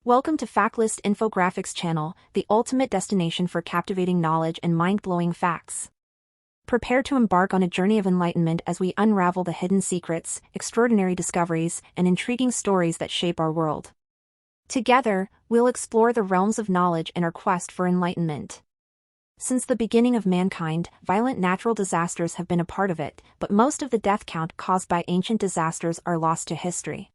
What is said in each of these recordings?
Welcome to Factlist Infographics channel, the ultimate destination for captivating knowledge and mind-blowing facts. Prepare to embark on a journey of enlightenment as we unravel the hidden secrets, extraordinary discoveries, and intriguing stories that shape our world. Together, we'll explore the realms of knowledge in our quest for enlightenment. Since the beginning of mankind, violent natural disasters have been a part of it, but most of the death count caused by ancient disasters are lost to history.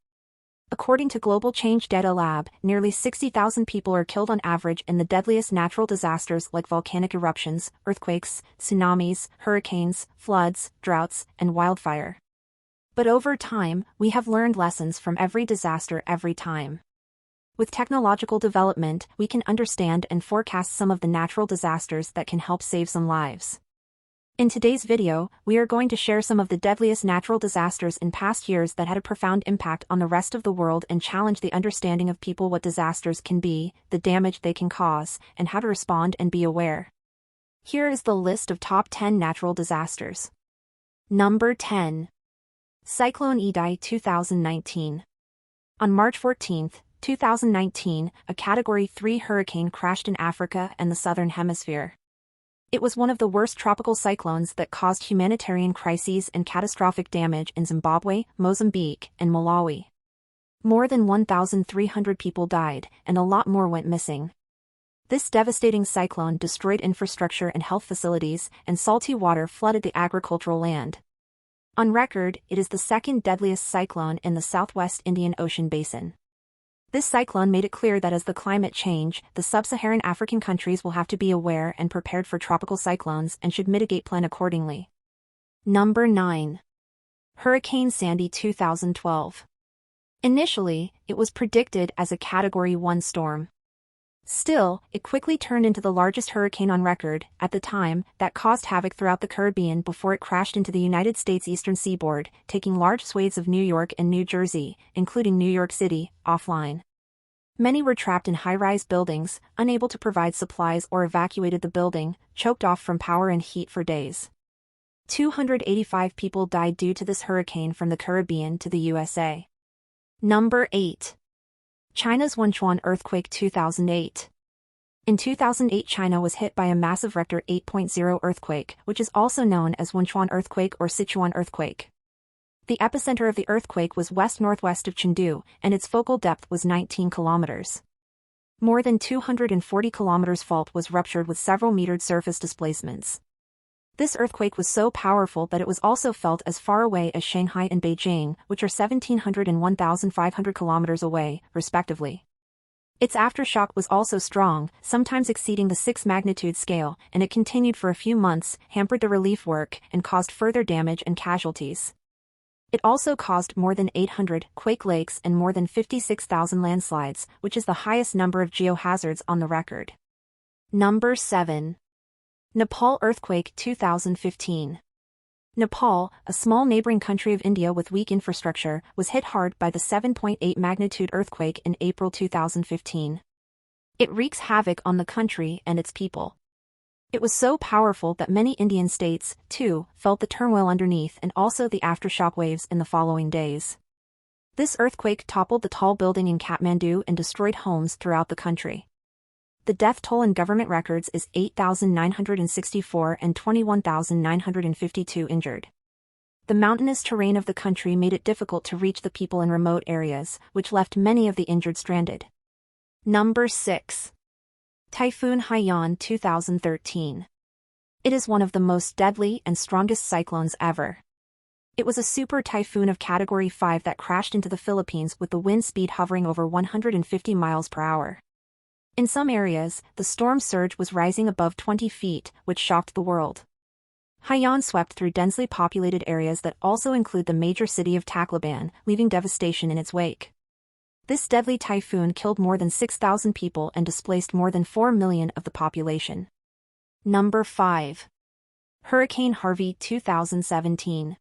According to global change data lab, nearly 60,000 people are killed on average in the deadliest natural disasters like volcanic eruptions, earthquakes, tsunamis, hurricanes, floods, droughts, and wildfire. But over time, we have learned lessons from every disaster every time. With technological development, we can understand and forecast some of the natural disasters that can help save some lives. In today's video, we are going to share some of the deadliest natural disasters in past years that had a profound impact on the rest of the world and challenge the understanding of people what disasters can be, the damage they can cause, and how to respond and be aware. Here is the list of top 10 natural disasters. Number 10. Cyclone Idai 2019. On March 14, 2019, a Category 3 hurricane crashed in Africa and the Southern Hemisphere. It was one of the worst tropical cyclones that caused humanitarian crises and catastrophic damage in Zimbabwe, Mozambique, and Malawi. More than 1,300 people died, and a lot more went missing. This devastating cyclone destroyed infrastructure and health facilities, and salty water flooded the agricultural land. On record, it is the second deadliest cyclone in the Southwest Indian Ocean basin. This cyclone made it clear that as the climate change, the sub-Saharan African countries will have to be aware and prepared for tropical cyclones and should mitigate plan accordingly. Number 9. Hurricane Sandy 2012. Initially, it was predicted as a Category 1 storm. Still, it quickly turned into the largest hurricane on record, at the time, that caused havoc throughout the Caribbean before it crashed into the United States Eastern Seaboard, taking large swathes of New York and New Jersey, including New York City, offline. Many were trapped in high-rise buildings, unable to provide supplies or evacuated the building, choked off from power and heat for days. 285 people died due to this hurricane from the Caribbean to the USA. Number 8. China's Wenchuan Earthquake 2008. In 2008, China was hit by a massive Richter 8.0 earthquake, which is also known as Wenchuan Earthquake or Sichuan Earthquake. The epicenter of the earthquake was west-northwest of Chengdu, and its focal depth was 19 kilometers. More than 240 kilometers fault was ruptured with several metered surface displacements. This earthquake was so powerful that it was also felt as far away as Shanghai and Beijing, which are 1,700 and 1,500 kilometers away, respectively. Its aftershock was also strong, sometimes exceeding the 6 magnitude scale, and it continued for a few months, hampered the relief work, and caused further damage and casualties. It also caused more than 800 quake lakes and more than 56,000 landslides, which is the highest number of geohazards on the record. Number 7. Nepal Earthquake 2015. Nepal, a small neighboring country of India with weak infrastructure, was hit hard by the 7.8 magnitude earthquake in April 2015. It wreaks havoc on the country and its people. It was so powerful that many Indian states, too, felt the turmoil underneath and also the aftershock waves in the following days. This earthquake toppled the tall building in Kathmandu and destroyed homes throughout the country. The death toll in government records is 8,964 and 21,952 injured. The mountainous terrain of the country made it difficult to reach the people in remote areas, which left many of the injured stranded. Number 6. Typhoon Haiyan 2013. It is one of the most deadly and strongest cyclones ever. It was a super typhoon of Category 5 that crashed into the Philippines with the wind speed hovering over 150 miles per hour. In some areas, the storm surge was rising above 20 feet, which shocked the world. Haiyan swept through densely populated areas that also include the major city of Tacloban, leaving devastation in its wake. This deadly typhoon killed more than 6,000 people and displaced more than 4 million of the population. Number 5. Hurricane Harvey 2017.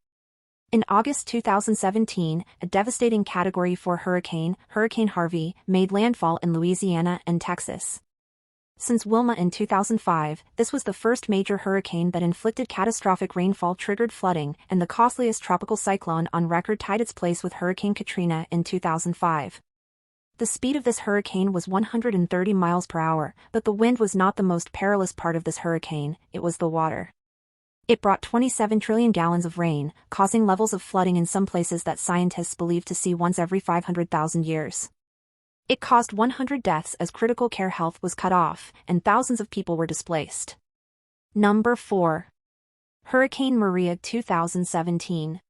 In August 2017, a devastating Category 4 hurricane, Hurricane Harvey, made landfall in Louisiana and Texas. Since Wilma in 2005, this was the first major hurricane that inflicted catastrophic rainfall triggered flooding, and the costliest tropical cyclone on record tied its place with Hurricane Katrina in 2005. The speed of this hurricane was 130 miles per hour, but the wind was not the most perilous part of this hurricane, it was the water. It brought 27 trillion gallons of rain, causing levels of flooding in some places that scientists believe to see once every 500,000 years. It caused 100 deaths as critical care health was cut off, and thousands of people were displaced. Number 4. Hurricane Maria 2017.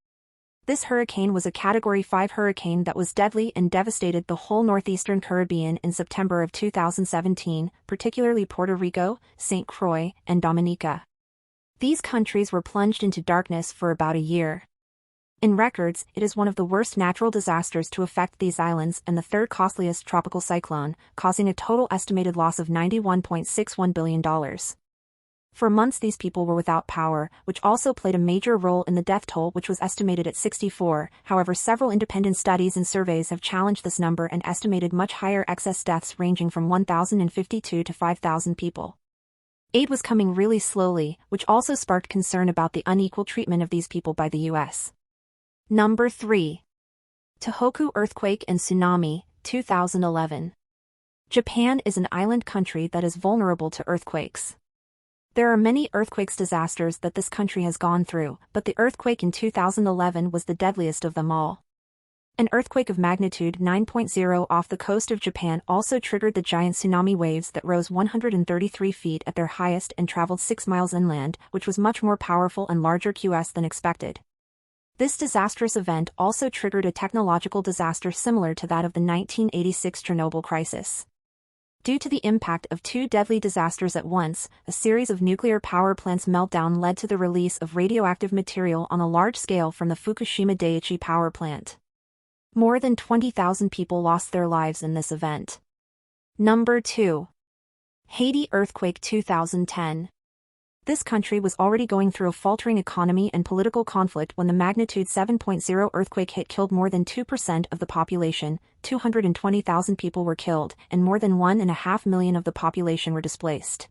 This hurricane was a Category 5 hurricane that was deadly and devastated the whole northeastern Caribbean in September of 2017, particularly Puerto Rico, St. Croix, and Dominica. These countries were plunged into darkness for about a year. In records, it is one of the worst natural disasters to affect these islands and the third costliest tropical cyclone, causing a total estimated loss of $91.61 billion. For months these people were without power, which also played a major role in the death toll, which was estimated at 64. However, several independent studies and surveys have challenged this number and estimated much higher excess deaths ranging from 1,052 to 5,000 people. Aid was coming really slowly, which also sparked concern about the unequal treatment of these people by the U.S. Number 3. Tohoku Earthquake and Tsunami, 2011. Japan is an island country that is vulnerable to earthquakes. There are many earthquakes disasters that this country has gone through, but the earthquake in 2011 was the deadliest of them all. An earthquake of magnitude 9.0 off the coast of Japan also triggered the giant tsunami waves that rose 133 feet at their highest and traveled 6 miles inland, which was much more powerful and larger QS than expected. This disastrous event also triggered a technological disaster similar to that of the 1986 Chernobyl crisis. Due to the impact of two deadly disasters at once, a series of nuclear power plants' meltdown led to the release of radioactive material on a large scale from the Fukushima Daiichi power plant. More than 20,000 people lost their lives in this event. Number 2. Haiti Earthquake 2010. This country was already going through a faltering economy and political conflict when the magnitude 7.0 earthquake hit, killed more than 2% of the population, 220,000 people were killed, and more than 1.5 million of the population were displaced.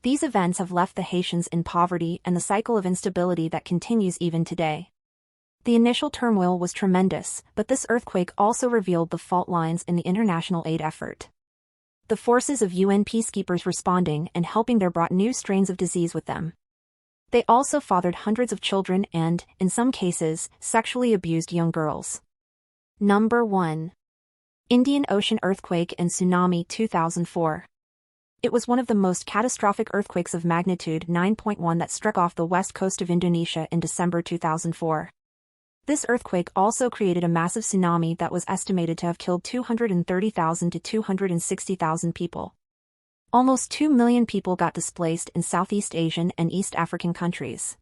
These events have left the Haitians in poverty and the cycle of instability that continues even today. The initial turmoil was tremendous, but this earthquake also revealed the fault lines in the international aid effort. The forces of UN peacekeepers responding and helping there brought new strains of disease with them. They also fathered hundreds of children and, in some cases, sexually abused young girls. Number 1. Indian Ocean Earthquake and Tsunami 2004. It was one of the most catastrophic earthquakes of magnitude 9.1 that struck off the west coast of Indonesia in December 2004. This earthquake also created a massive tsunami that was estimated to have killed 230,000 to 260,000 people. Almost 2 million people got displaced in Southeast Asian and East African countries.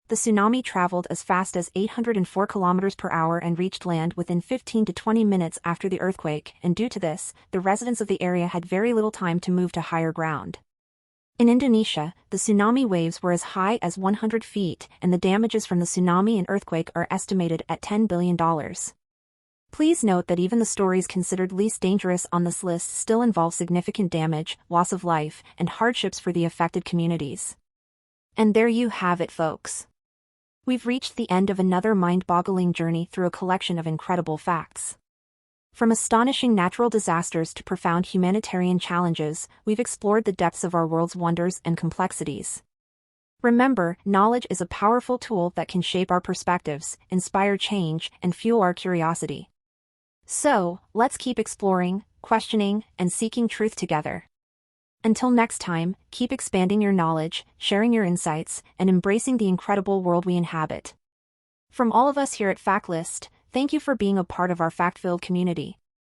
The tsunami traveled as fast as 804 kilometers per hour and reached land within 15 to 20 minutes after the earthquake, and due to this, the residents of the area had very little time to move to higher ground. In Indonesia, the tsunami waves were as high as 100 feet, and the damages from the tsunami and earthquake are estimated at $10 billion. Please note that even the stories considered least dangerous on this list still involve significant damage, loss of life, and hardships for the affected communities. And there you have it, folks. We've reached the end of another mind-boggling journey through a collection of incredible facts. From astonishing natural disasters to profound humanitarian challenges, we've explored the depths of our world's wonders and complexities. Remember, knowledge is a powerful tool that can shape our perspectives, inspire change, and fuel our curiosity. So, let's keep exploring, questioning, and seeking truth together. Until next time, keep expanding your knowledge, sharing your insights, and embracing the incredible world we inhabit. From all of us here at Factlist, thank you for being a part of our fact-filled community.